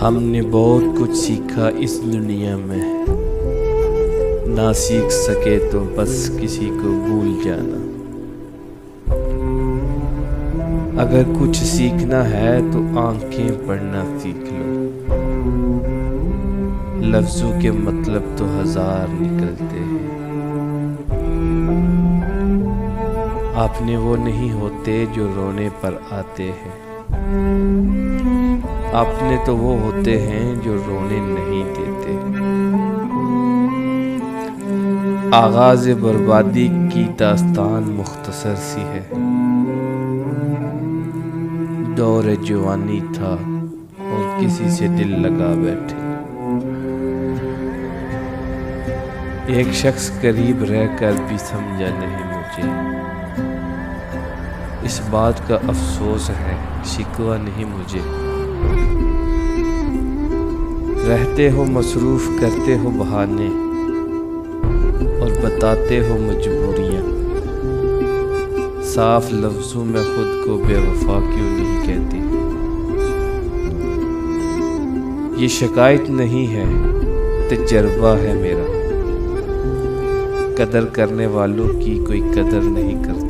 ہم نے بہت کچھ سیکھا اس دنیا میں، نہ سیکھ سکے تو بس کسی کو بھول جانا۔ اگر کچھ سیکھنا ہے تو آنکھیں پڑھنا سیکھ لو، لفظوں کے مطلب تو ہزار نکلتے ہیں۔ اپنے وہ نہیں ہوتے جو رونے پر آتے ہیں، اپنے تو وہ ہوتے ہیں جو رونے نہیں دیتے۔ آغاز بربادی کی داستان مختصر سی ہے، دور جوانی تھا اور کسی سے دل لگا بیٹھے۔ ایک شخص قریب رہ کر بھی سمجھا نہیں مجھے، اس بات کا افسوس ہے، شکوہ نہیں مجھے۔ رہتے ہو مصروف، کرتے ہو بہانے اور بتاتے ہو مجبوریاں، صاف لفظوں میں خود کو بے وفا کیوں نہیں کہتے؟ یہ شکایت نہیں ہے، تجربہ ہے میرا، قدر کرنے والوں کی کوئی قدر نہیں کرتا۔